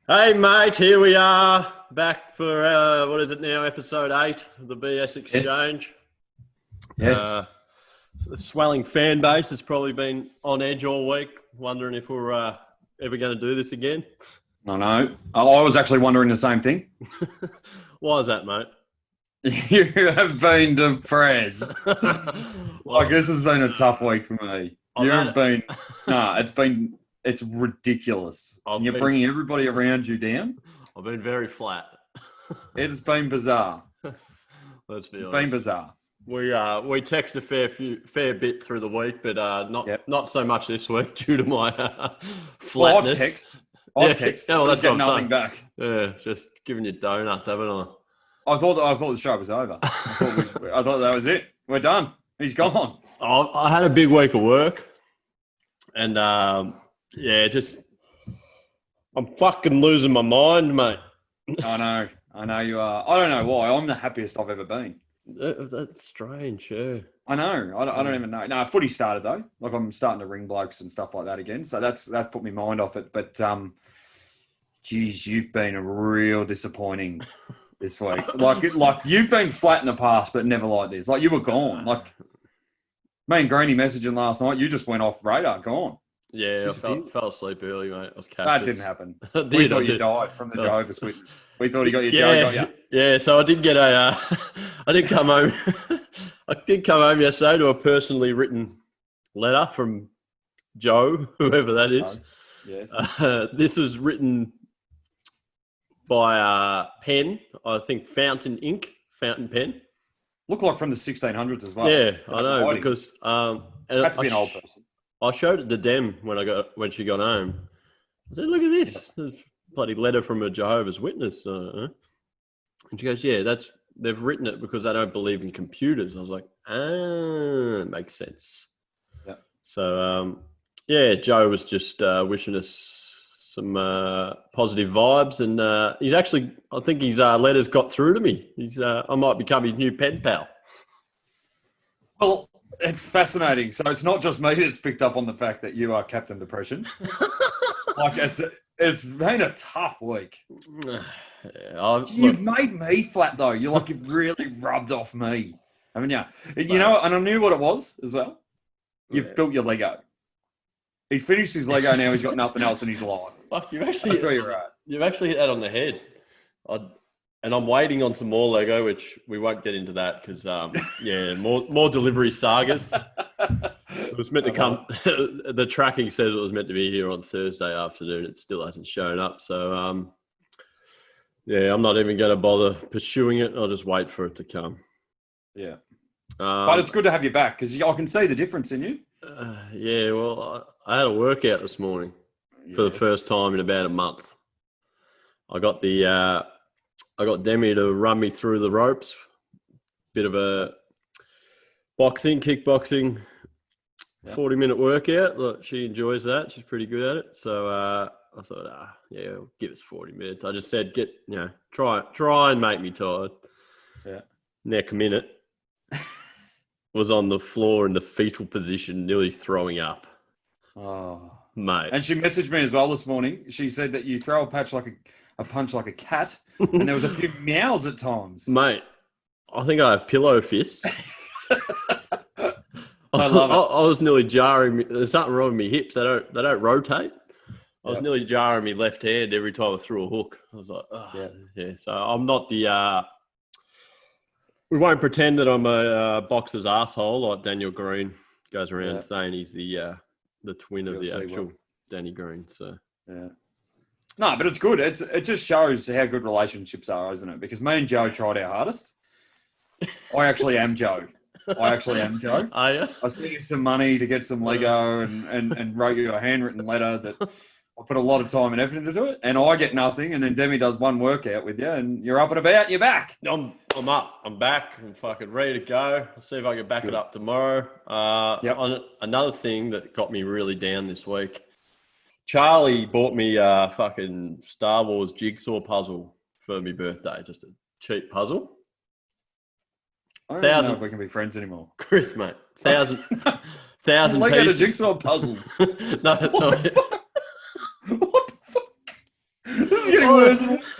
Hey mate, here we are back for what is it now? Episode 8 of the BS Yes. Exchange. Yes. The swelling fan base has probably been on edge all week, wondering if we're ever going to do this again. I know. I was actually wondering the same thing. Why is that, mate? You have been depressed. Well, This has been a tough week for me. I've had You've been, no, it's ridiculous. I've And you're been bringing everybody around you down. I've been very flat. It's been bizarre. Let's be It's been honest. bizarre. We text a fair bit through the week, but Yep. not so much this week due to my Well, flatness. I've texted. Yeah, well, that's Just get what I'm nothing saying. back. Yeah, just giving you donuts, haven't I? I thought the show was over. I thought that was it. We're done. He's gone. I had a big week of work, and I'm fucking losing my mind, mate. I know you are. I don't know why. I'm the happiest I've ever been. That's strange, yeah. I know. I don't even know. No, footy started though. Like I'm starting to ring blokes and stuff like that again. So that's put my mind off it. But geez, you've been real disappointing this week. Like you've been flat in the past, but never like this. Like you were gone. Like me and Greeny messaging last night. You just went off radar, gone. Yeah, I Disappeared. fell asleep early, mate. I was That cactus. didn't happen. I We thought did. you died from the Oh. Jehovah's Witness. We thought he got you. Yeah, Joe got you. yeah. So I did get I did come home. I did come home yesterday to a personally written letter from Joe, whoever that is. Yes. This was written by pen, I think fountain pen. Look like from the 1600s as well. Yeah, I know Writing. because Had to be an old person. I showed it to Dem when she got home. I said, "Look at this, this bloody letter from a Jehovah's Witness." And she goes, "Yeah, they've written it because they don't believe in computers." I was like, makes sense." Yeah. So Joe was just wishing us some positive vibes, and I think his letters got through to me. I might become his new pen pal. Well, it's fascinating. So it's not just me that's picked up on the fact that you are Captain Depression. It's been a tough week. You've made me flat though. You've really rubbed off me, haven't you? You know, and I knew what it was as well. You've built your Lego. He's finished his Lego now. He's got nothing else in his life. Fuck, That's where you're at. You've actually hit that on the head. And I'm waiting on some more Lego, which we won't get into that because, more delivery sagas. It was meant to come. The tracking says it was meant to be here on Thursday afternoon. It still hasn't shown up. So, I'm not even going to bother pursuing it. I'll just wait for it to come. Yeah. But it's good to have you back because I can see the difference in you. Well, I had a workout this morning for the first time in about a month. I got Demi to run me through the ropes. Bit of a kickboxing, 40-minute workout. Look, she enjoys that. She's pretty good at it. So I thought, give us 40 minutes. I just said, try and make me tired. Yeah. Next minute, was on the floor in the fetal position, nearly throwing up. Oh, mate! And she messaged me as well this morning. She said that you throw a punch like a cat, and there was a few meows at times. Mate, I think I have pillow fists. I love it. I was nearly jarring. There's something wrong with my hips. They don't rotate. I was nearly jarring my left hand every time I threw a hook. I was like, yeah. So I'm not the. We won't pretend that I'm a boxer's asshole like Daniel Green goes around saying he's the twin of the actual Danny Green. So yeah. No, but it's good. It just shows how good relationships are, isn't it? Because me and Joe tried our hardest. I actually am Joe. Are you? I sent you some money to get some Lego and wrote you a handwritten letter that I put a lot of time and effort into it, and I get nothing, and then Demi does one workout with you, and you're up and about, you're back. I'm up. I'm back. I'm fucking ready to go. I'll see if I can back it up tomorrow. Another thing that got me really down this week, Charlie bought me a fucking Star Wars jigsaw puzzle for my birthday, just a cheap puzzle. I don't know if we can be friends anymore. Chris, mate. 1,000 Lego pieces. jigsaw puzzles. No. What the fuck? This It's getting worse and worse.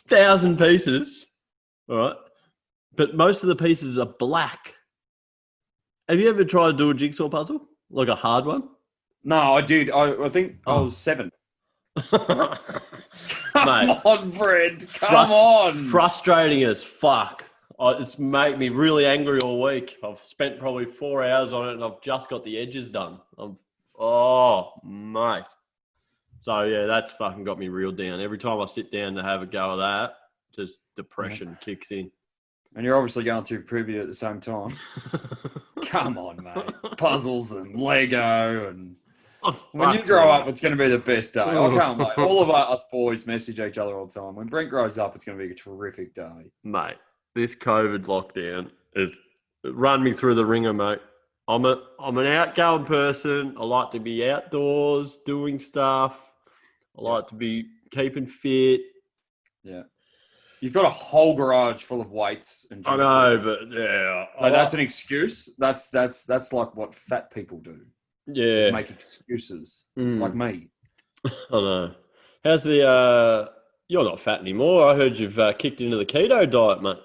1,000 pieces. All right. But most of the pieces are black. Have you ever tried to do a jigsaw puzzle? Like a hard one? No, I did. I think I was 7. Come Mate, on, Fred. Come on. frustrating as fuck. It's made me really angry all week. I've spent probably 4 hours on it and I've just got the edges done. Mate. So, yeah, that's fucking got me real down. Every time I sit down to have a go of that, just depression kicks in. And you're obviously going through puberty at the same time. Come on, mate. Puzzles and Lego and... When you grow up, it's going to be the best day. I can't wait. All of us boys message each other all the time. When Brent grows up, it's going to be a terrific day. Mate, this COVID lockdown has run me through the ringer, mate. I'm an outgoing person. I like to be outdoors, doing stuff. I like to be keeping fit. Yeah. You've got a whole garage full of weights and I know, but yeah. That's an excuse. That's like what fat people do. Yeah. Make excuses. Like me. I know. How's the you're not fat anymore. I heard you've kicked into the keto diet, mate.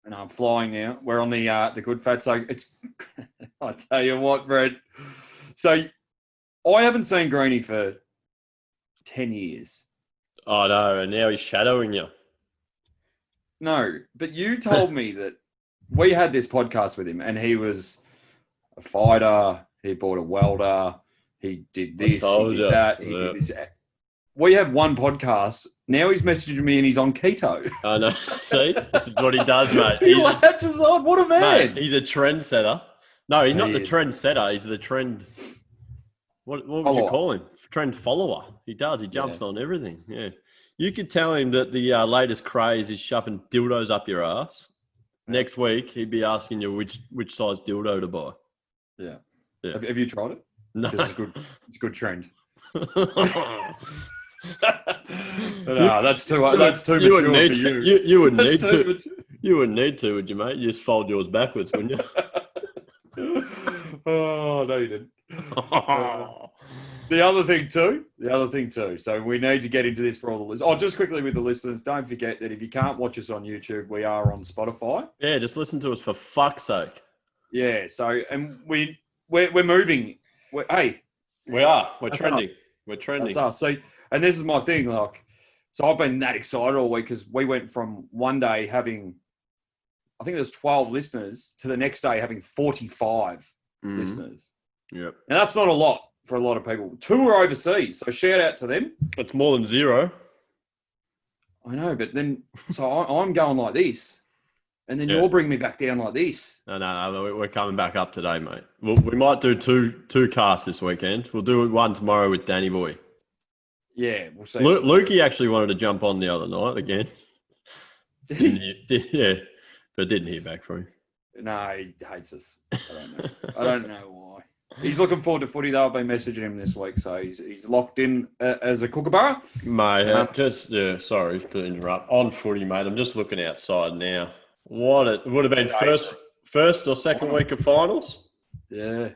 And I'm flying now. We're on the good fat. So it's I tell you what, Fred. So I haven't seen Greenie for 10 years. Oh no, and now he's shadowing you. No, but you told me that we had this podcast with him and he was a fighter, he bought a welder, he did this, he did that, he did this. We have one podcast. Now he's messaging me and he's on keto. I know. See? This is what he does, mate. He latches on. What a man. Mate, he's a trendsetter. No, he's not the trendsetter. He's the trend... What would you call him? Trend follower. He does. He jumps on everything. Yeah. You could tell him that the latest craze is shoving dildos up your ass. Next week, he'd be asking you which size dildo to buy. Yeah. Have you tried it? No. It's a good trend. No, that's too mature for you. You wouldn't need to. You wouldn't need to, would you, mate? You just fold yours backwards, wouldn't you? Oh, no, you didn't. The other thing too. So we need to get into this for all the listeners. Oh, just quickly with the listeners, don't forget that if you can't watch us on YouTube, we are on Spotify. Yeah, just listen to us for fuck's sake. Yeah. So, and we're moving. We are. We're trending. We're trending. That's us. So, and this is my thing. Like, so I've been that excited all week because we went from one day having, I think there's 12 listeners to the next day having 45 listeners. Yep. And that's not a lot for a lot of people. 2 are overseas, so shout out to them. That's more than 0. I know, but then, so I'm going like this, and then you're bringing me back down like this. No, we're coming back up today, mate. We might do two casts this weekend. We'll do one tomorrow with Danny Boy. Yeah, we'll see. Lukey actually wanted to jump on the other night again. But didn't hear back from him. No, he hates us. I don't know why. He's looking forward to footy, though. I've been messaging him this week, so he's locked in as a kookaburra. Mate, sorry to interrupt. On footy, mate, I'm just looking outside now. It would have been first or second week of finals? Yeah.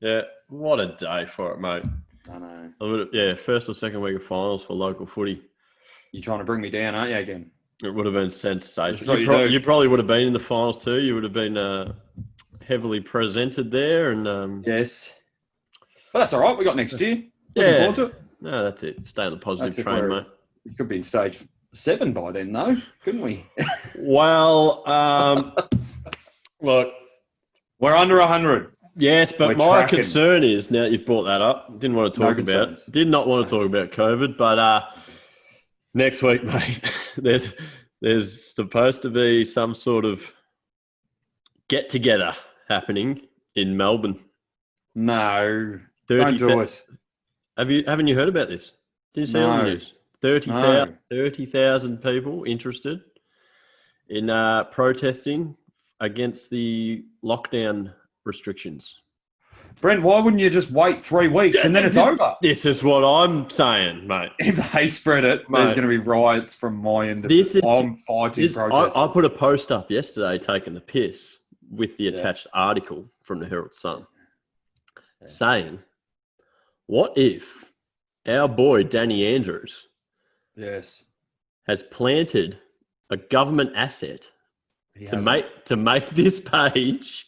Yeah, what a day for it, mate. I know. First or second week of finals for local footy. You're trying to bring me down, aren't you, again? It would have been sensational. You probably would have been in the finals too. You would have been heavily presented there. And yes. But that's all right. We got next year. Looking forward to it. No, that's it. Stay on the positive train, mate. We could be in stage 7 by then, though, couldn't we? Well, look. We're under 100. Yes, but my concern is, now you've brought that up, did not want to talk about COVID, but next week, mate, there's supposed to be some sort of get-together happening in Melbourne. No, don't do it. Haven't you heard about this? Did you see on the news? 30,000 people interested in protesting against the lockdown restrictions. Brent, why wouldn't you just wait 3 weeks and then it's over? This is what I'm saying, mate. If they spread it, there's going to be riots from my end. I'm fighting protesters. I put a post up yesterday taking the piss with the attached article from the Herald Sun saying, what if our boy Danny Andrews has planted a government asset to make this page,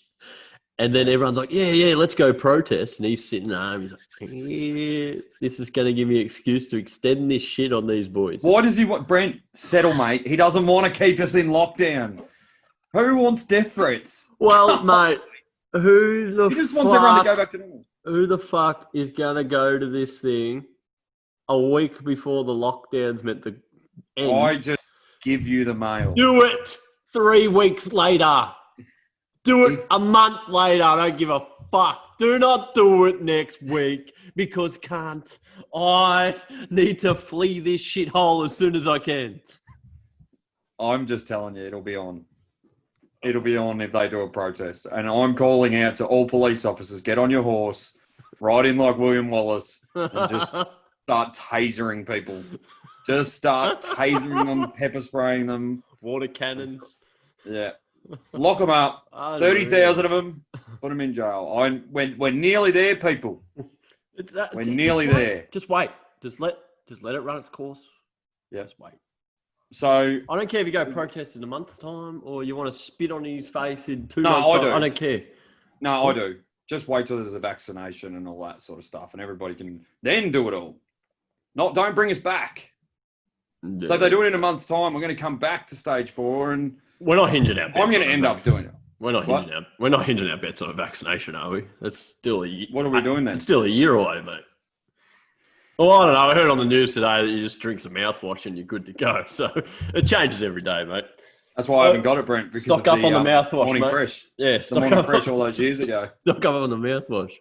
and then everyone's like, yeah, let's go protest, and he's sitting at home. He's like, yeah, this is going to give me an excuse to extend this shit on these boys. Why does he want Brent settle, mate? He doesn't want to keep us in lockdown. Who wants death threats? Well, mate, he just wants everyone to go back to normal. Who the fuck is going to go to this thing a week before the lockdown's meant to end? I just give you the mail. Do it 3 weeks later. Do it a month later. I don't give a fuck. Do not do it next week because I need to flee this shithole as soon as I can. I'm just telling you, it'll be on. It'll be on if they do a protest. And I'm calling out to all police officers, get on your horse, ride in like William Wallace, and just start tasering people. Just start tasering them, pepper spraying them. Water cannons. Yeah. Lock them up. 30,000 of them. Put them in jail. We're nearly there, people. We're nearly there. Just wait. Just let it run its course. Yeah. Just wait. So I don't care if you go protest in a month's time or you want to spit on his face in 2 months' time. I don't care. No, I do. Just wait till there's a vaccination and all that sort of stuff, and everybody can then do it all. Don't bring us back. Yeah. So if they do it in a month's time, we're going to come back to stage 4, and we're not hinging our bets. I'm going to end up doing it. We're not hinging our bets on a vaccination, are we? That's still a year. What are we doing then? It's still a year away, mate. Well, I don't know. I heard on the news today that you just drink some mouthwash and you're good to go. So it changes every day, mate. That's why I haven't got it, Brent. Because stock up on the mouthwash, Morning mate. Fresh. Yeah, the Morning Fresh all those years ago. Stock up on the mouthwash.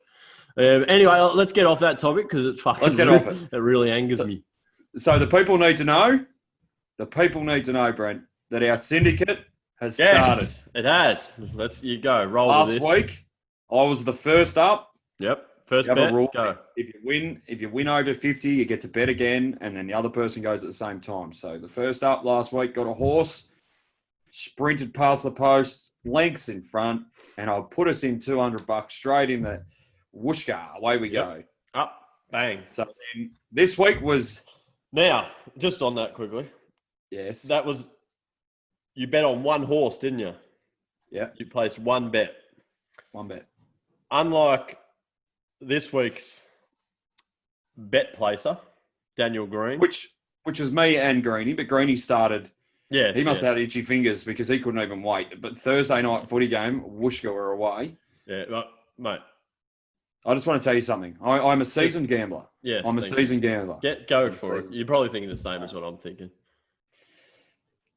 Anyway, let's get off that topic because it's fucking. Let's get off it. It really angers me. So the people need to know. The people need to know, Brent, that our syndicate has started. It has. You go. Roll Last with this. week, I was the first up. Yep. First bet, rule. Go. If you win over 50, you get to bet again, and then the other person goes at the same time. So the first up last week got a horse, sprinted past the post, lengths in front, and I'll put us in $200 straight in the whooshka. Away we go. Up, bang. So then this week was. Now, just on that quickly. Yes. That was. You bet on one horse, didn't you? Yeah. You placed one bet. One bet. Unlike this week's bet placer, Daniel Green. Which was me and Greeny, but Greeny started. Yeah. He must have had itchy fingers because he couldn't even wait. But Thursday night footy game, whooshka, we're away. Yeah, mate. I just want to tell you something. I'm a seasoned gambler. Yes. I'm a seasoned gambler. Go for it. You're probably thinking the same as what I'm thinking.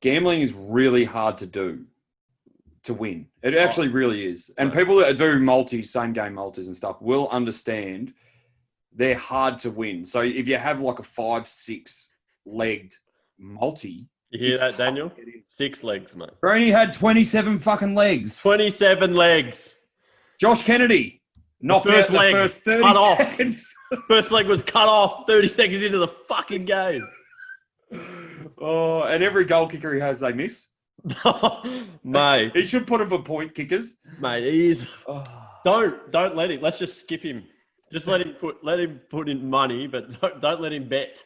Gambling is really hard to do, to win. It actually really is. And people that do multis, same game multis and stuff will understand they're hard to win. So if you have like a 5-6 legged multi. You hear that, Daniel? 6 legs, mate. Brony had 27 fucking legs. 27 legs. Josh Kennedy knocked out the first 30 seconds. First leg was cut off 30 seconds into the fucking game. Oh, and every goal kicker he has, they miss. Mate. He should put him for point kickers. Mate, he is. Oh. Don't let him. Let's just skip him. Just let him put in money, but don't let him bet.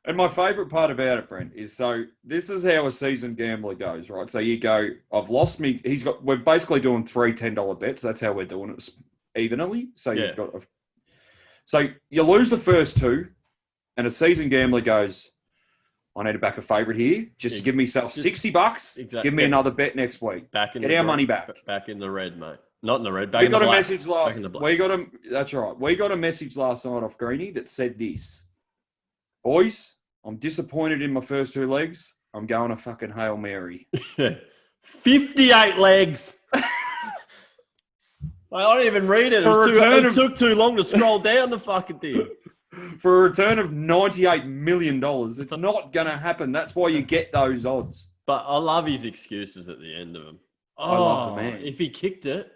And my favourite part about it, Brent, is so this is how a seasoned gambler goes, right? So you go, I've lost me. We're basically doing 3 $10 bets. That's how we're doing it evenly. So you've got, so you lose the first 2, and a seasoned gambler goes, I need to back a favourite here, just to give myself $60. Exactly. Give me another bet next week. Get our money back. Back in the red, mate. Not in the red. We got a message last. That's right. We got a message last night off Greeny that said this. Boys, I'm disappointed in my first 2 legs. I'm going to fucking Hail Mary. 58 legs. I don't even read it. It took too long to scroll down the fucking thing. For a return of $98 million, it's not going to happen. That's why you get those odds. But I love his excuses at the end of them. I love the man. If he kicked it.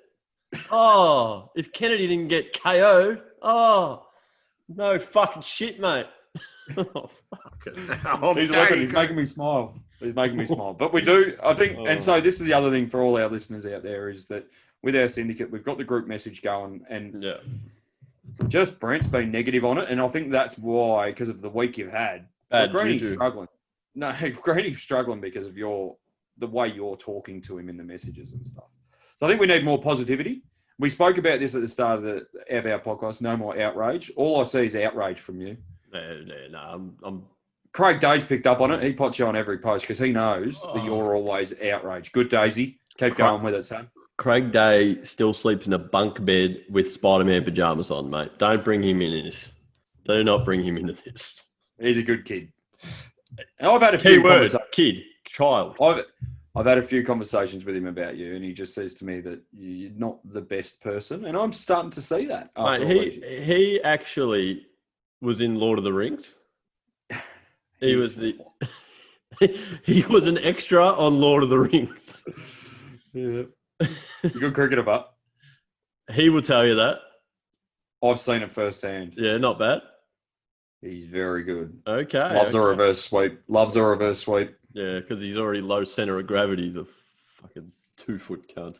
If Kennedy didn't get KO'd. No fucking shit, mate. Fucking hell. He's making me smile. But we do, I think, and so this is the other thing for all our listeners out there is that with our syndicate, we've got the group message going and just Brent's been negative on it. And I think that's why, because of the week you've had, Greeny's struggling. No, Greeny's struggling because of the way you're talking to him in the messages and stuff. So I think we need more positivity. We spoke about this at the start of our podcast. No more outrage. All I see is outrage from you. No, I'm Craig Day's picked up on it. He pots you on every post because he knows that you're always outraged. Good, Daisy. Keep going with it, son. Craig Day still sleeps in a bunk bed with Spider-Man pajamas on, mate. Don't bring him in this. Do not bring him into this. He's a good kid. And I've had a few kid, child. I've had a few conversations with him about you, and he just says to me that you're not the best person, and I'm starting to see that. Mate, he actually was in Lord of the Rings. He was he was an extra on Lord of the Rings. Yeah. Good cricketer, but he will tell you that. I've seen it firsthand. Yeah, not bad. He's very good. Okay. Loves a reverse sweep. Yeah, because he's already low center of gravity, the fucking 2-foot cunt.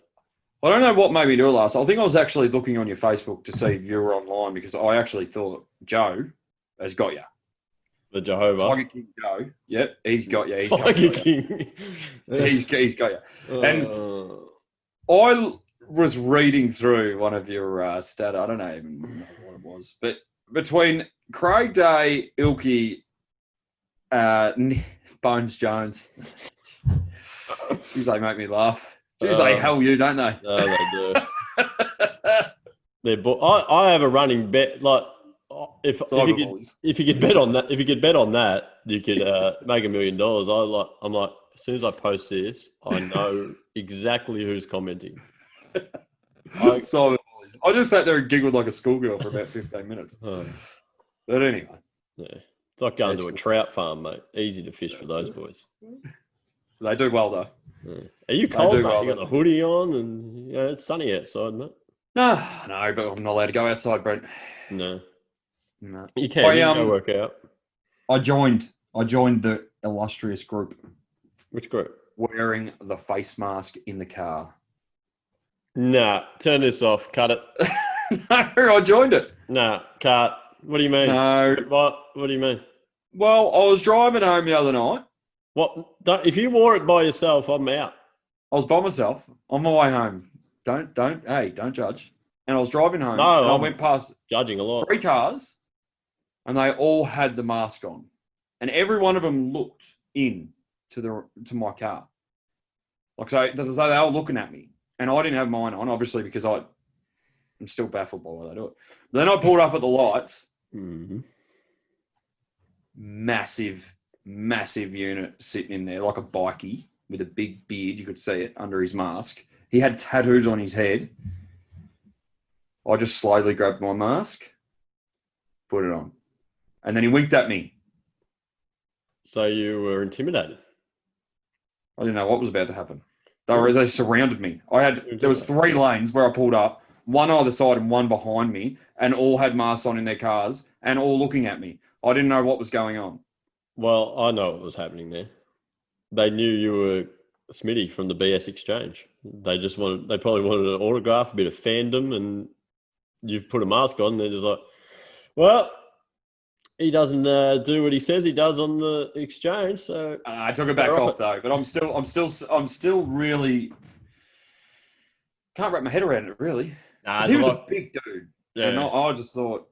I don't know what made me do it last. I think I was actually looking on your Facebook to see if you were online because I actually thought Joe has got you. The Jehovah. Tiger King Joe. Yep, he's got you. Tiger King. He's got you. And I was reading through one of your stats. I don't even know what it was. But between Craig Day, Ilky, Bones Jones. Jeez, they make me laugh. Jeez, they hell you, don't they? No, they do. I have a running bet. Like, if you could bet on that, you could make $1 million. I'm like, as soon as I post this, I know exactly who's commenting. I just sat there and giggled like a schoolgirl for about 15 minutes. But anyway. Yeah. It's like going to a trout farm, mate. Easy to fish for those boys. They do well, though. Yeah. Are you cold, mate? Well, you got the hoodie on and it's sunny outside, mate. No, but I'm not allowed to go outside, Brent. No. You can go work out. I joined the illustrious group. Which group? Wearing the face mask in the car. Nah, turn this off. Cut it. No, I joined it. Nah, cut. What do you mean? No. What do you mean? Well, I was driving home the other night. What? If you wore it by yourself, I'm out. I was by myself on my way home. Don't judge. And I was driving home. No, and I went past judging a lot. 3 cars, and they all had the mask on, and every one of them looked to my car. Like so, they were looking at me, and I didn't have mine on, obviously, because I'm still baffled by why they do it. But then I pulled up at the lights. Mm-hmm. Massive unit sitting in there, like a bikie with a big beard. You could see it under his mask. He had tattoos on his head. I just slowly grabbed my mask, put it on, and then he winked at me. So you were intimidated? I didn't know what was about to happen. They surrounded me. There was 3 lanes where I pulled up, one either side and one behind me, and all had masks on in their cars and all looking at me. I didn't know what was going on. Well, I know what was happening there. They knew you were Smitty from the TheBSxchange. They probably wanted an autograph, a bit of fandom, and you've put a mask on. And they're just like, well, he doesn't do what he says he does on the exchange. So I took it back off though, but I'm still really can't wrap my head around it really. He was a big dude, and I just thought,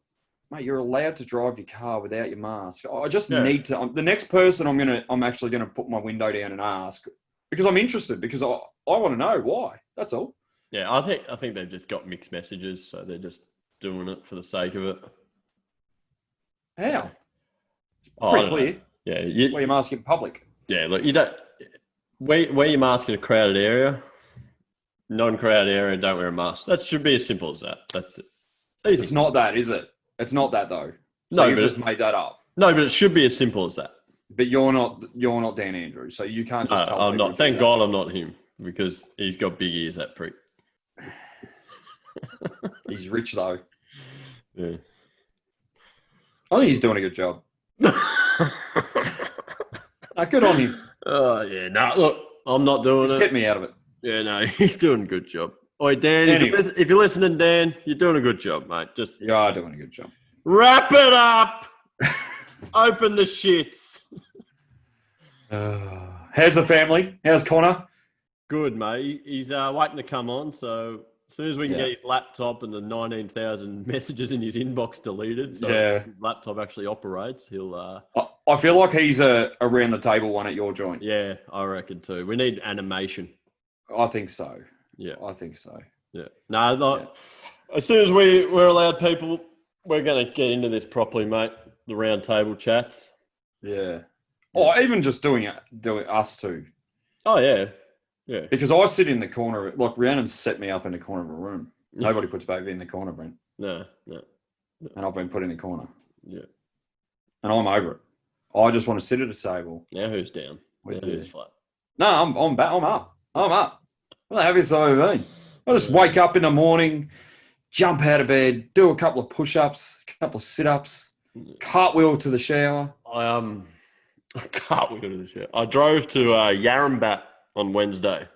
mate, you're allowed to drive your car without your mask. I just need to. The next person I'm actually gonna put my window down and ask because I'm interested because I want to know why. That's all. Yeah, I think they've just got mixed messages, so they're just doing it for the sake of it. How? Pretty clear. Yeah, wear your mask in public. Yeah, look, you don't wear your mask in a crowded area. Non-crowded area, don't wear a mask. That should be as simple as that. That's it. Easy. It's not that, is it? It's not that though. So no, you've just made that up. No, but it should be as simple as that. But you're not Dan Andrews, so you can't just tell I'm not. Thank God I'm not him because he's got big ears, that prick. He's rich though. Yeah. I think he's doing a good job. Good on him. Oh, yeah. No, look, I'm not doing it. Get me out of it. Yeah, no, he's doing a good job. Oi, Dan, if you're listening, Dan, you're doing a good job, mate. You are doing a good job. Wrap it up. Open the shits. How's the family? How's Connor? Good, mate. He's waiting to come on. So as soon as we can get his laptop and the 19,000 messages in his inbox deleted, so his laptop actually operates, he'll. I feel like he's a around the table one at your joint. Yeah, I reckon too. We need animation. I think so. Yeah, I think so. Yeah. No, as soon as we're allowed people, we're going to get into this properly, mate. The round table chats. Yeah. Or even just doing us two. Oh, yeah. Yeah. Because I sit in the corner, like Rhiannon's set me up in the corner of a room. Nobody puts baby in the corner, Brent. No. And I've been put in the corner. Yeah. And I'm over it. I just want to sit at a table. Now who's down? With now who's flat? No, I'm back. I'm up. What the happiest I've ever been. I just wake up in the morning, jump out of bed, do a couple of push-ups, a couple of sit-ups, cartwheel to the shower. I cartwheel to the shower. I drove to Yarrambat on Wednesday.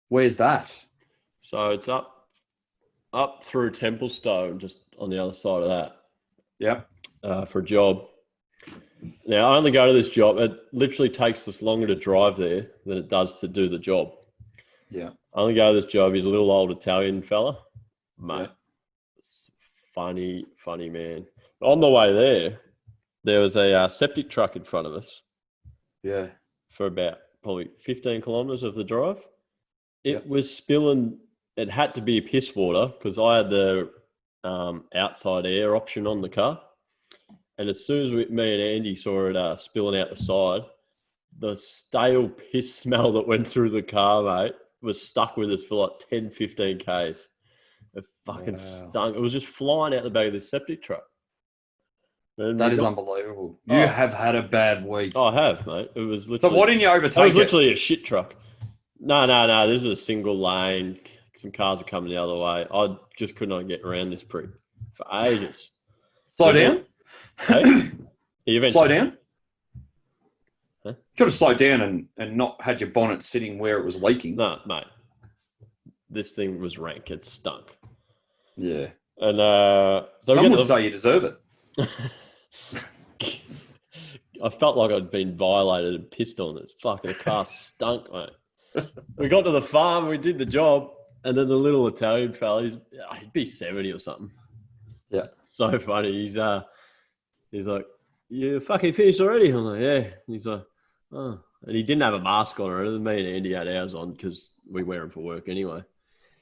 Where's that? So it's up through Templestowe, just on the other side of that. Yep. For a job. Now, I only go to this job. It literally takes us longer to drive there than it does to do the job. Yeah. I only go to this job. He's a little old Italian fella. Mate. Yeah. Funny man. On the way there was a septic truck in front of us. Yeah. For about probably 15 kilometres of the drive. It was spilling. It had to be piss water because I had the outside air option on the car. And as soon as me and Andy saw it spilling out the side, the stale piss smell that went through the car, mate, was stuck with us for like 10, 15 Ks. It fucking stunk. It was just flying out the back of this septic truck. And that is unbelievable. You have had a bad week. I have, mate. It was literally. So why didn't you overtake it? It was literally a shit truck. No. This was a single lane. Some cars were coming the other way. I just could not get around this prick for ages. Slow down. Hey? Slow down. Huh? You could have slowed down and not had your bonnet sitting where it was leaking. No, mate. This thing was rank. It stunk. Yeah. And so some would say you deserve it. I felt like I'd been violated and pissed on. This fucking car stunk, mate. We got to the farm, we did the job, and then the little Italian fella, he'd be 70 or something. Yeah. So funny. He's like, you fucking finished already? I'm like, yeah. And he's like, oh. And he didn't have a mask on or anything. Me and Andy had ours on because we wear them for work anyway.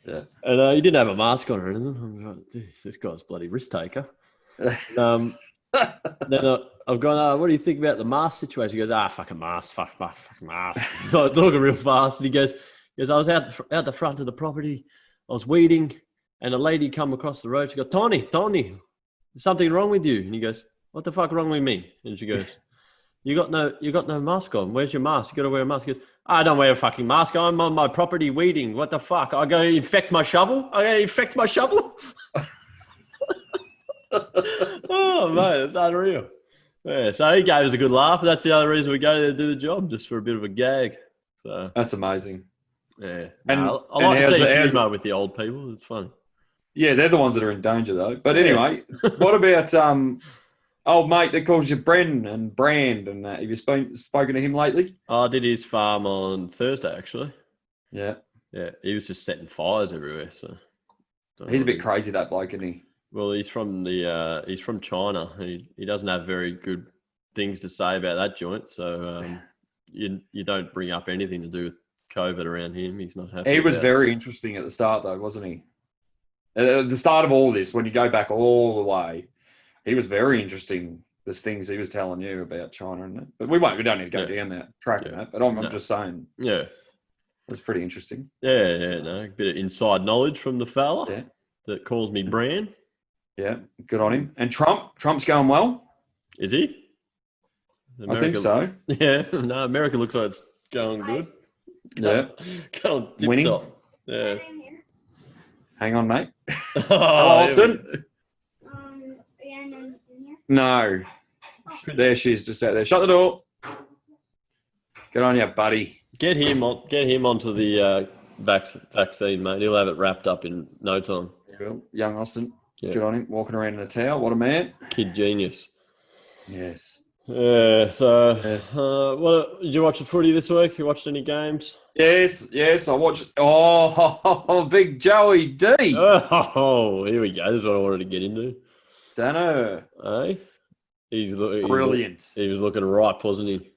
Yeah. And he didn't have a mask on or anything. I'm like, this guy's bloody risk taker. Then I've gone, what do you think about the mask situation? He goes, fucking mask, fucking mask. So I'm talking real fast. And he goes, I was out the front of the property. I was weeding, and a lady come across the road. She goes, Tony, there's something wrong with you. And he goes, what the fuck wrong with me? And she goes, you got no mask on. Where's your mask? You got to wear a mask. He goes, I don't wear a fucking mask. I'm on my property weeding. What the fuck? I go infect my shovel? Oh, mate, it's unreal. Yeah, so he gave us a good laugh. That's the other reason we go there to do the job, just for a bit of a gag. So that's amazing. Yeah. And I like to see humour with the old people. It's fun. Yeah, they're the ones that are in danger, though. But anyway, what about old mate that calls you Bren and Brand? And have you spoken to him lately? I did his farm on Thursday, actually. Yeah. Yeah, he was just setting fires everywhere. So he's a bit crazy, that bloke, isn't he? Well, he's from China. He doesn't have very good things to say about that joint. So you don't bring up anything to do with COVID around him. He's not happy. He was very interesting at the start, though, wasn't he? At the start of all this, when you go back all the way, he was very interesting. There's things he was telling you about China and that. But we don't need to go down that track in that. But I'm just saying. Yeah. It was pretty interesting. Yeah, no. A bit of inside knowledge from the fella that calls me Bran. Yeah, good on him. And Trump's going well. Is he? America, I think so. Yeah, no, America looks like it's going good. Yeah. Going tip winning. Top. Yeah. Hang on, mate. Oh, Austin? No. There she is, just out there. Shut the door. Good on you, buddy. Get him onto the vaccine, mate. He'll have it wrapped up in no time. Well, young Austin. Yeah. Good on him. Walking around in a towel. What a man. Kid genius. Yes. Yeah. So, Yes. what did you watch the footy this week? You watched any games? Yes, I watched. Oh, Big Joey D. Oh, here we go. This is what I wanted to get into. Dunno. Hey, Brilliant. he was looking ripe, wasn't he?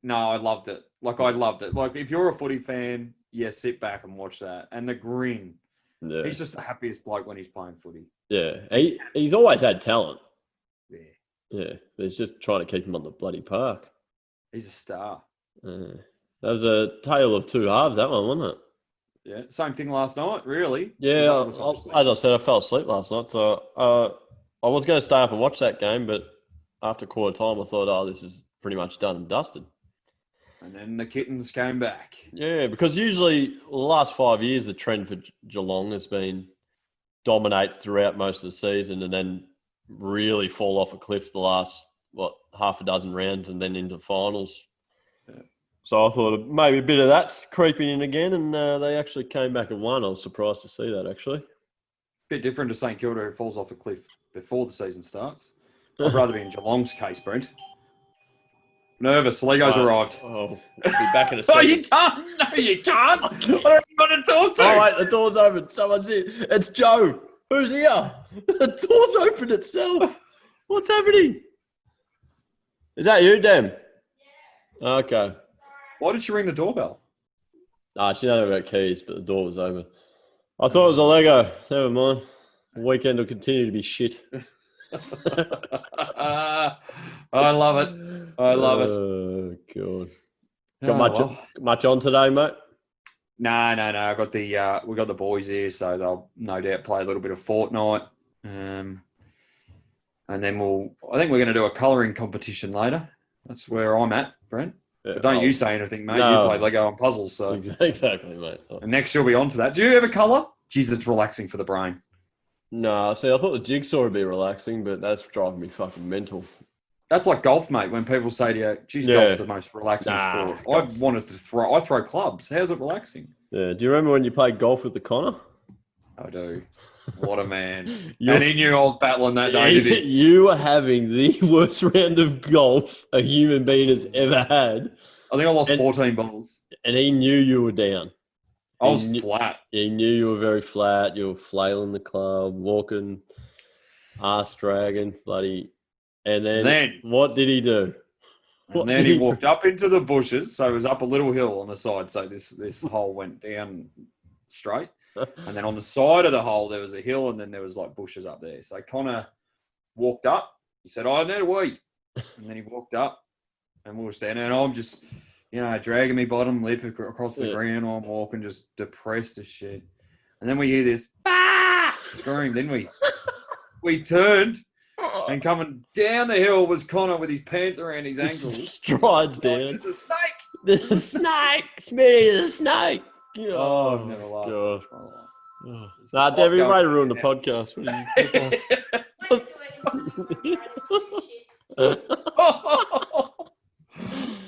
No, I loved it. I loved it. Like, if you're a footy fan, yeah, sit back and watch that. And the grin. Yeah. He's just the happiest bloke when he's playing footy. Yeah. He's always had talent. Yeah. Yeah. He's just trying to keep him on the bloody park. He's a star. That was a tale of two halves, that one, wasn't it? Yeah. Same thing last night, really. Yeah. As I said, I fell asleep last night. So I was going to stay up and watch that game, but after quarter time, I thought, oh, this is pretty much done and dusted. And then the Kittens came back. Yeah, because usually the last 5 years, the trend for Geelong has been dominate throughout most of the season and then really fall off a cliff the last, half a dozen rounds and then into finals. Yeah. So I thought maybe a bit of that's creeping in again, and they actually came back and won. I was surprised to see that, actually. Bit different to St Kilda, who falls off a cliff before the season starts. I'd rather be in Geelong's case, Brent. Nervous. Lego's arrived. Oh, we'll be back in a Oh, second. you can't. No, you can't. I don't even want to talk to. Oh, wait, the door's open. Someone's here. It's Joe. Who's here? The door's opened itself. What's happening? Is that you, Dan? Yeah. Okay. Why did she ring the doorbell? She didn't have keys, but the door was open. I thought it was a Lego. Never mind. The weekend will continue to be shit. I love it. I love it. Oh, God. Got much on today, mate? No. I got we got the boys here, so they'll no doubt play a little bit of Fortnite. And then I think we're going to do a colouring competition later. That's where I'm at, Brent. Yeah, but don't you say anything, mate. No. You play Lego and puzzles, so exactly, mate. And next you'll be on to that. Do you ever colour? Jeez, it's relaxing for the brain. No, see, I thought the jigsaw would be relaxing, but that's driving me fucking mental. That's like golf, mate. When people say to you, geez, golf's the most relaxing sport. I throw clubs. How's it relaxing? Yeah. Do you remember when you played golf with the Connor? I do. What a man. And he knew I was battling that day, did he? You were having the worst round of golf a human being has ever had. I think I lost 14 balls. And he knew you were down. I was flat. He knew you were very flat. You were flailing the club, walking, ass dragging, bloody. And then what did he do? And then he walked up into the bushes. So it was up a little hill on the side. So this hole went down straight. And then on the side of the hole, there was a hill, and then there was like bushes up there. So Connor walked up. He said, I need a wee. And then he walked up, and we were standing, and I'm just, dragging me bottom lip across the ground. I'm walking just depressed as shit. And then we hear this scream, didn't we? We turned, and coming down the hill was Connor with his pants around his ankles. Strides down. There's a snake. There's a snake. Smitty, there's a snake. Oh, I've never laughed so much in my life. Nah, Debbie, you might have ruined the podcast.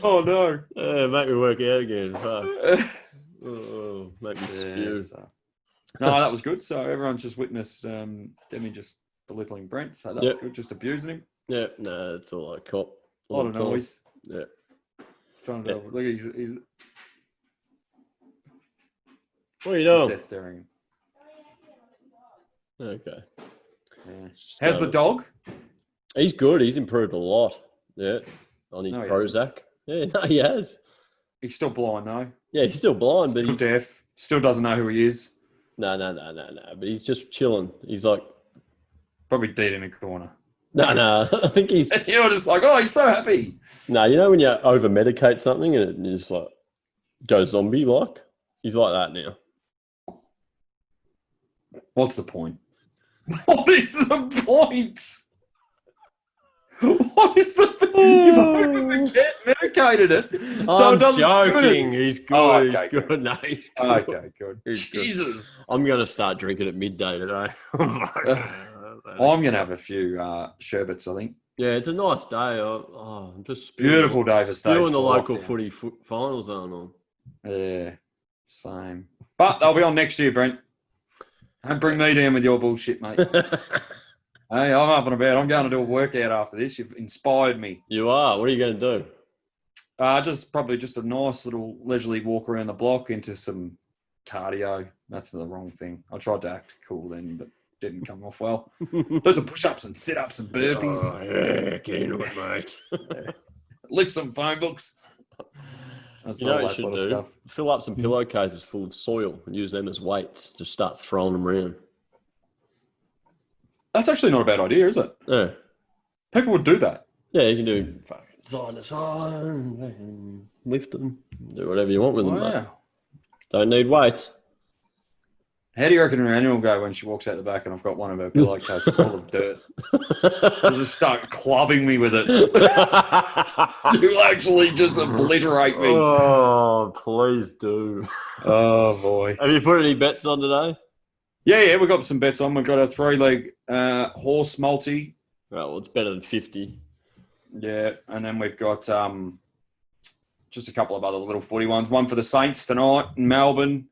Oh, no. Make me work out again. Make me spew. No, that was good. So everyone's just witnessed Demi just belittling Brent. So that's good, just abusing him. Yeah, no, it's all like cop. A lot of noise. Yeah. Trying to look, he's what are you doing? death staring. Okay. Yeah. How's the dog? He's good. He's improved a lot. Yeah. On his Prozac. Yeah, no, he has. He's still blind though. Yeah, he's still blind, but he's deaf. Still doesn't know who he is. No. But he's just chilling. He's like probably dead in a corner. No. I think he's. You're just like, oh, he's so happy. No, you know when you over medicate something and it just like goes zombie like? He's like that now. What's the point? What is the point? What is the point? You've over medicated it. I'm joking. He's good. Oh, okay, he's good. No, he's good. Okay, good. He's Jesus. Good. I'm going to start drinking at midday today. I'm going to have a few sherbets, I think. Yeah, it's a nice day. I'm just beautiful day for stage. Still in the local footy finals aren't on. Yeah, same. But they'll be on next year, Brent. Don't bring me down with your bullshit, mate. Hey, I'm up and about. I'm going to do a workout after this. You've inspired me. You are. What are you going to do? Probably just a nice little leisurely walk around the block into some cardio. That's the wrong thing. I tried to act cool then, but didn't come off well. Do some push-ups and sit-ups and burpees. Oh, yeah, get into it, mate. Lift some phone books. That's You know all what that you sort should of do? stuff. Fill up some pillowcases full of soil and use them as weights. Just start throwing them around. That's actually not a bad idea, is it? Yeah. People would do that. Yeah, you can do fucking side to side, lift them, do whatever you want with them, mate. Wow. Don't need weights. How do you reckon her annual go when she walks out the back and I've got one of her pillowcases full of dirt? She'll just start clubbing me with it. She'll actually just obliterate me. Oh, please do. Oh, boy. Have you put any bets on today? Yeah, we've got some bets on. We've got a 3-leg horse multi. Right, well, it's better than 50. Yeah, and then we've got just a couple of other little footy ones. One for the Saints tonight in Melbourne.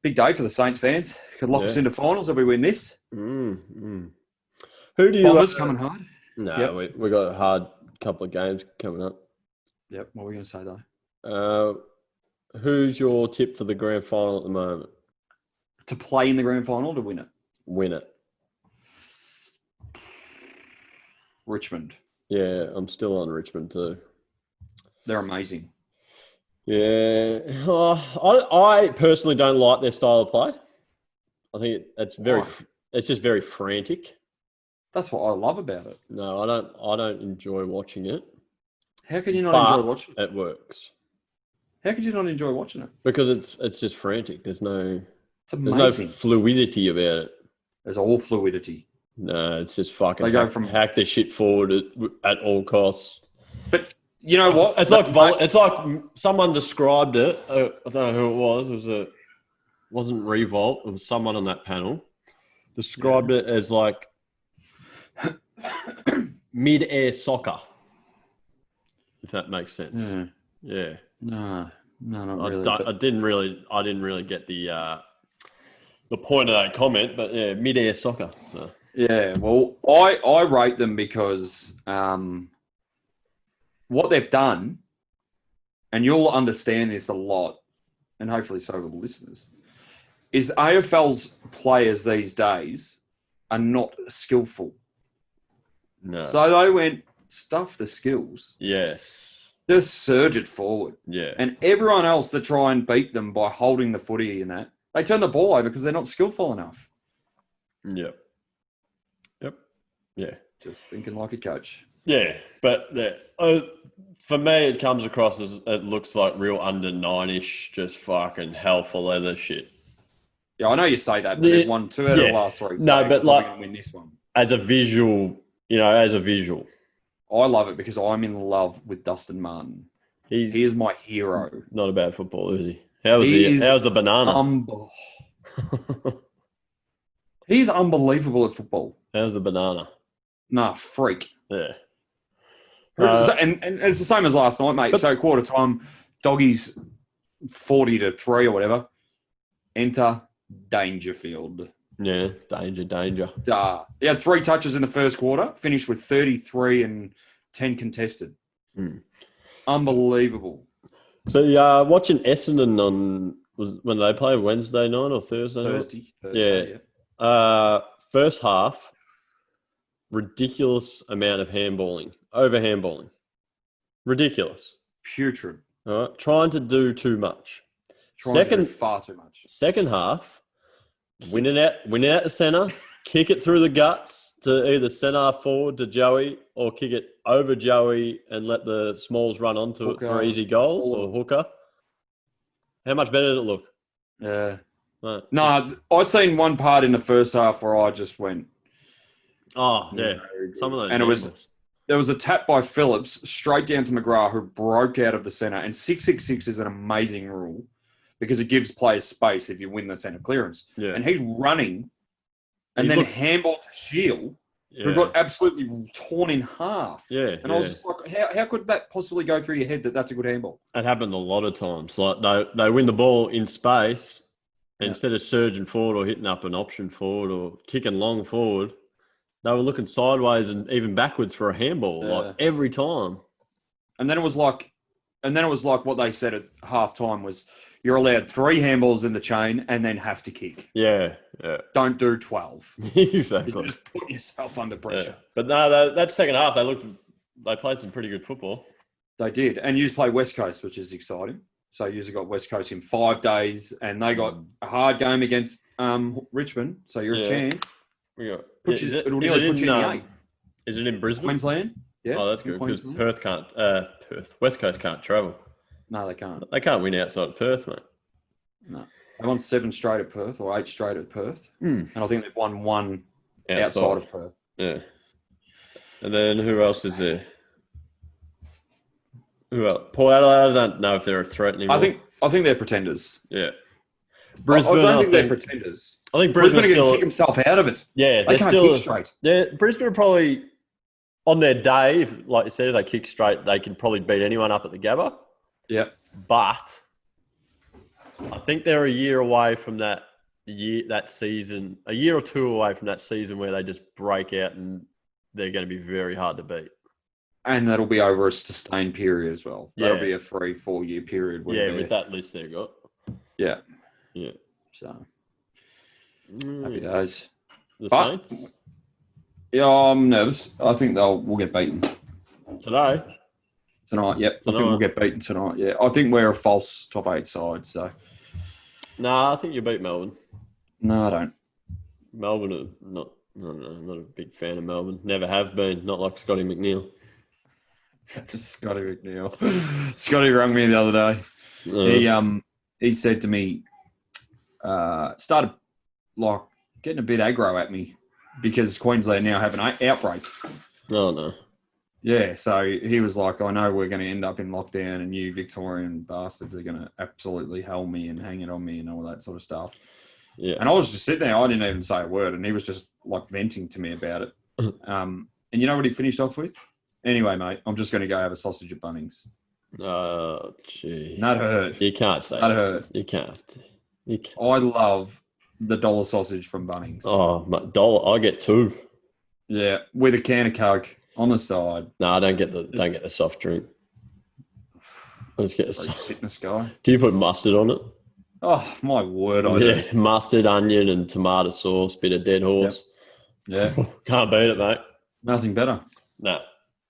Big day for the Saints fans. Could lock us into finals if we win this. Who do you... Bombers coming hard. No, we got a hard couple of games coming up. Yep, what were we going to say, though? Who's your tip for the grand final at the moment? To play in the grand final or to win it? Win it. Richmond. Yeah, I'm still on Richmond too. They're amazing. Yeah. I personally don't like their style of play. I think it's just very frantic. That's what I love about it. No, I don't enjoy watching it. How can you not enjoy watching it? It works. How could you not enjoy watching it? Because it's just frantic. There's no fluidity about it. There's all fluidity. No, it's just fucking they go from hack their shit forward at all costs. But you know what? It's like someone described it. I don't know who it was. Wasn't Revolt. It was someone on that panel described it as like mid-air soccer. If that makes sense. Yeah. No, not really. I didn't really get the point of that comment, but yeah, mid-air soccer. So. Yeah, well, I rate them because what they've done, and you'll understand this a lot, and hopefully so will the listeners, is AFL's players these days are not skillful. No. So they went, stuff the skills. Yes. Just surge it forward. Yeah. And everyone else that try and beat them by holding the footy and that, they turn the ball over because they're not skillful enough. Yep. Yeah. Just thinking like a coach. Yeah, but for me, it comes across as it looks like real under 9-ish, just fucking hell for leather shit. Yeah, I know you say that, but they've won 2 out of the last 3. So no, but like going to win this one. As a visual. I love it because I'm in love with Dustin Martin. He is my hero. Not a bad footballer, is he? How's the banana? He's unbelievable at football. How's the banana? Nah, freak. Yeah. And it's the same as last night, mate. So quarter time, doggies 40-3 or whatever. Enter Dangerfield. Yeah, danger. He had 3 touches in the first quarter, finished with 33 and 10 contested. Unbelievable. So, watching Essendon when they play Wednesday night or Thursday night? Thursday, yeah. First half, ridiculous amount of handballing, over handballing. Ridiculous. Putrid. All right, trying to do too much. Far too much. Second half, winning out the centre, kick it through the guts to either centre forward to Joey or kick it over Joey and let the Smalls run onto it for easy goals or hooker. How much better did it look? Yeah. Right. No, I seen one part in the first half where I just went. Oh, yeah. Some of those. And there was a tap by Phillips straight down to McGrath who broke out of the centre. And 666 is an amazing rule because it gives players space if you win the centre clearance. Yeah. And he's running and then handball to Shield, who got absolutely torn in half. Yeah. And I was just like, how could that possibly go through your head that that's a good handball? It happened a lot of times. Like they win the ball in space. Instead of surging forward or hitting up an option forward or kicking long forward, They were looking sideways and even backwards for a handball, like every time. And then it was like what they said at halftime was you're allowed 3 handballs in the chain and then have to kick. Yeah. Don't do 12. Exactly. You just put yourself under pressure. Yeah. But no, that second half, they played some pretty good football. They did. And you play West Coast, which is exciting. So you got West Coast in 5 days, and they got a hard game against Richmond. So you're a chance. It'll nearly put you in the 8. Is it in Brisbane? Queensland? Yeah. Oh, that's good because West Coast can't travel. No, they can't. They can't win outside of Perth, mate. No. They won 7 straight at Perth or 8 straight at Perth. And I think they've won 1 outside of Perth. Yeah. And then who else is there? Who else? Port Adelaide, I don't know if they're a threat anymore. I think they're pretenders. Yeah. Brisbane, I don't think they're pretenders. I think Brisbane's still kick himself out of it. Yeah, they can't kick straight. Yeah, Brisbane are probably on their day, like you said, if they kick straight, they can probably beat anyone up at the Gabba. Yeah. But I think they're a year away from that season, a year or 2 away from that season where they just break out and they're going to be very hard to beat. And that'll be over a sustained period as well. That'll be a 3-4 year period. With that list they've got. Yeah. Yeah. So, happy days. The Saints? Yeah, I'm nervous. I think we'll get beaten. Tonight, yep. I think we'll get beaten tonight, yeah. I think we're a false top 8 side, so. Nah, I think you beat Melbourne. No, I don't. Melbourne are not a big fan of Melbourne. Never have been. Not like Scotty McNeil. Scotty McNeil. Scotty rang me the other day. He said to me, started like getting a bit aggro at me because Queensland now have an outbreak. Oh no. Yeah, so he was like, I know we're going to end up in lockdown and you Victorian bastards are going to absolutely hell me and hang it on me and all that sort of stuff. Yeah. And I was just sitting there. I didn't even say a word and he was just like venting to me about it. And you know what he finished off with? Anyway, mate, I'm just going to go have a sausage at Bunnings. Oh, gee. That hurt. You can't say that. That hurt. You can't. I love the dollar sausage from Bunnings. Oh, $1. I get 2. Yeah, with a can of Coke on the side. No, I don't get the soft drink. I just get a fitness guy. Do you put mustard on it? Oh, my word, I do. Mustard, onion, and tomato sauce, bit of dead horse. Yep. Yeah. Can't beat it, mate. Nothing better. No.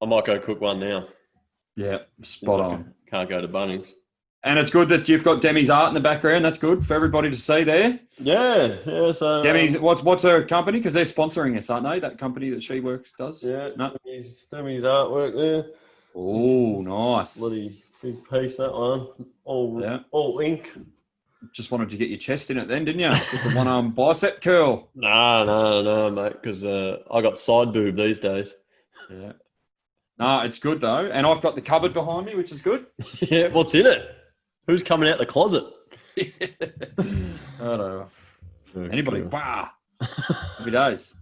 I might go cook one now. Yeah, spot on. Can't go to Bunnings. And it's good that you've got Demi's art in the background. That's good for everybody to see there. Yeah. So Demi's, what's her company? Because they're sponsoring us, aren't they? That company that she does. Yeah. No? Demi's artwork there. Oh, nice. Bloody big piece, that one. All ink. Just wanted to get your chest in it then, didn't you? Just the one-arm bicep curl. No, mate, because I got side boob these days. Yeah. No, it's good though. And I've got the cupboard behind me, which is good. Yeah, what's in it? Who's coming out the closet? I don't know. Anybody? Cool. Bah. Happy days.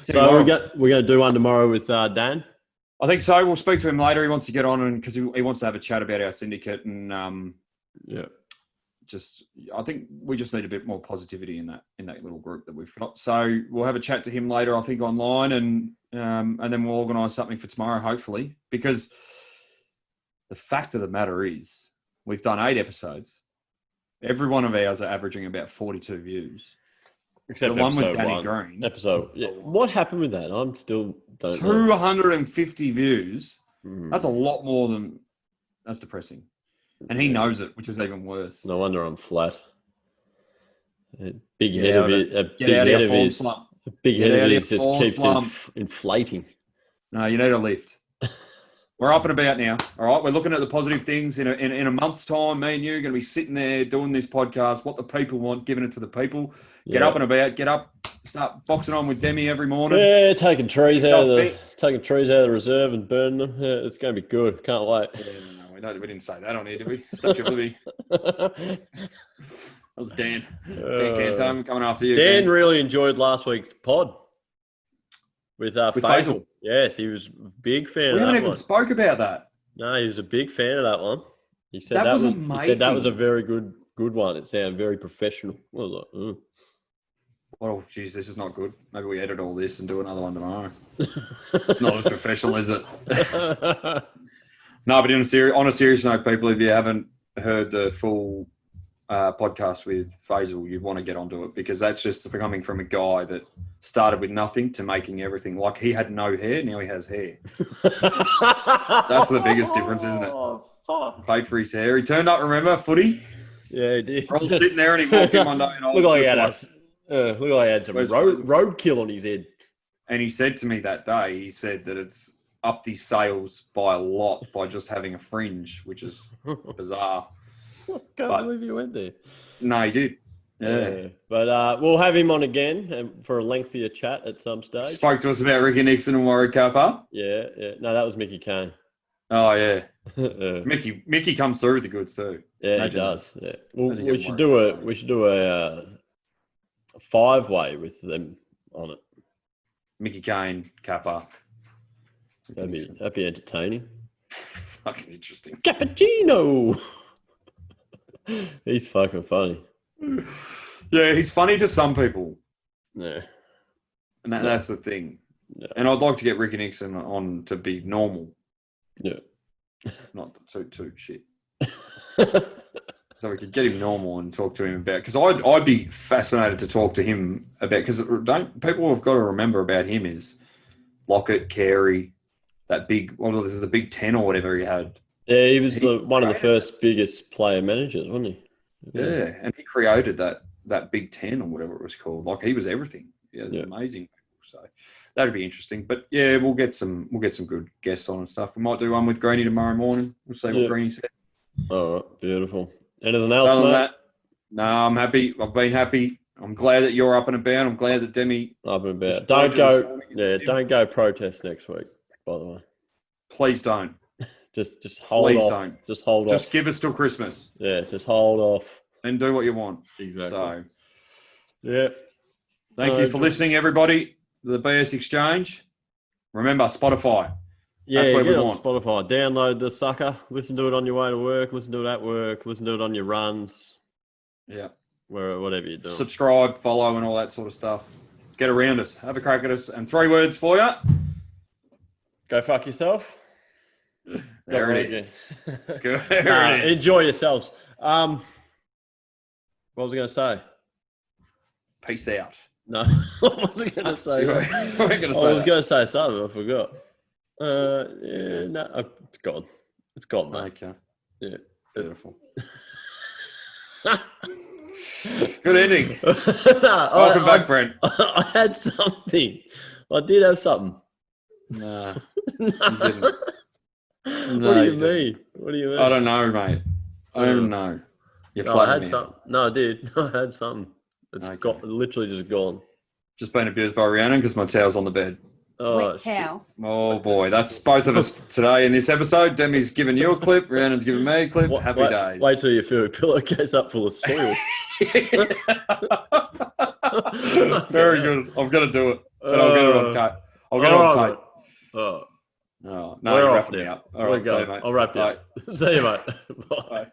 So we're going to do one tomorrow with Dan? I think so. We'll speak to him later. He wants to get on and because he wants to have a chat about our syndicate and I think we just need a bit more positivity in that little group that we've got. So we'll have a chat to him later, I think, online, and then we'll organise something for tomorrow, hopefully. Because the fact of the matter is, we've done 8 episodes. Every one of ours are averaging about 42 views. Except the one with Danny 1. Green. Episode. Yeah. What happened with that? I'm still don't 250 know. views. That's a lot more than. That's depressing. And he knows it, which is even worse. No wonder I'm flat. A big head of it. A big head of it just keeps inflating. No, you need a lift. We're up and about now. All right, we're looking at the positive things. In a month's time, me and you are going to be sitting there doing this podcast. What the people want, giving it to the people. Get up and about. Get up. Start boxing on with Demi every morning. Yeah, taking trees out of the reserve and burning them. Yeah, it's going to be good. Can't wait. Yeah, no, we didn't say that on here, did we? Statue of Liberty. That was Dan. Dan Canton coming after you. Dan really enjoyed last week's pod with Faisal. Yes, he was a big fan of that one. We haven't even spoke about that. No, he was a big fan of that one. He said that was amazing. He said that was a very good one. It sounded very professional. I was like, well, geez, this is not good. Maybe we edit all this and do another one tomorrow. It's not as professional, is it? No, but on a serious note, people, if you haven't heard the full podcast with Faisal, you want to get onto it, because that's just coming from a guy that started with nothing to making everything. Like, he had no hair, now he has hair. That's the biggest difference, isn't it? Oh, fuck. Paid for his hair. He turned up, remember, footy? Yeah, he did. We're all sitting there and he walked in one day and I Look was like just he had some roadkill on his head. And he said to me that day, he said that it's upped his sales by a lot by just having a fringe, which is bizarre. Can't believe you went there. No, he did. Yeah. But we'll have him on again for a lengthier chat at some stage. Spoke to us about Ricky Nixon and Warwick Kappa. Yeah. No, that was Mickey Kane. Oh, yeah. Mickey comes through with the goods too. Yeah, Imagine he does. Yeah. Well, Imagine we should do a 5-way with them on it. Mickey Kane, Kappa. That'd be entertaining. Fucking interesting. Cappuccino. He's fucking funny. Yeah, he's funny to some people. Yeah. And that's the thing. Yeah. And I'd like to get Ricky Nixon on to be normal. Yeah. Not too shit. So we could get him normal and talk to him about, because I'd be fascinated to talk to him about, because people have got to remember about him is Lockett, Carey, that big, this is the Big 10 or whatever he had. Yeah, he was one of the first biggest player managers, wasn't he? Yeah, and he created that Big 10 or whatever it was called. Like, he was everything. Yeah, amazing. So that'd be interesting. But yeah, we'll get some good guests on and stuff. We might do one with Greeny tomorrow morning. We'll see what Greeny said. All right, beautiful. Anything else, Other mate? than that, no, I'm happy. I've been happy. I'm glad that you're up and about. I'm glad that Demi. Up and about. Don't Don't go protest next week. By the way, please don't. Just hold please off. Don't. Just hold off. Just give us till Christmas. Yeah, just hold off and do what you want. Exactly. So, yeah. Thank you for listening, everybody. The BS Exchange. Remember, Spotify. Yeah, that's where get we on want. Spotify. Download the sucker. Listen to it on your way to work. Listen to it at work. Listen to it on your runs. Yeah. Whatever you're doing. Subscribe, follow, and all that sort of stuff. Get around us. Have a crack at us. And 3 words for you. Go fuck yourself. There it is. There it is. Enjoy yourselves. What was I going to say? Peace out. No, what was I going to say? I was going to say something. I forgot. No, it's gone. It's gone, mate. Okay. Yeah. Beautiful. Good ending. No, Welcome back, Brent. I had something. I did have something. Nah, No. you didn't. What do you mean? What do you mean? I don't know, mate. I don't even know. You're I flattening had me. something. No, I did. I had something. It's got literally just gone. Just been abused by Rhiannon because my towel's on the bed. Oh, Wet towel. Oh, boy. That's both of us today in this episode. Demi's giving you a clip. Rhiannon's giving me a clip. Happy days. Wait till you fill your pillowcase up full of soil. Very good. I've got to do it. But I'll get it on tape. I'll get it on tape. Oh. No, We're you're off wrapping me now. up. All right, see you, mate. I'll wrap you up. See you, mate. Bye. Bye.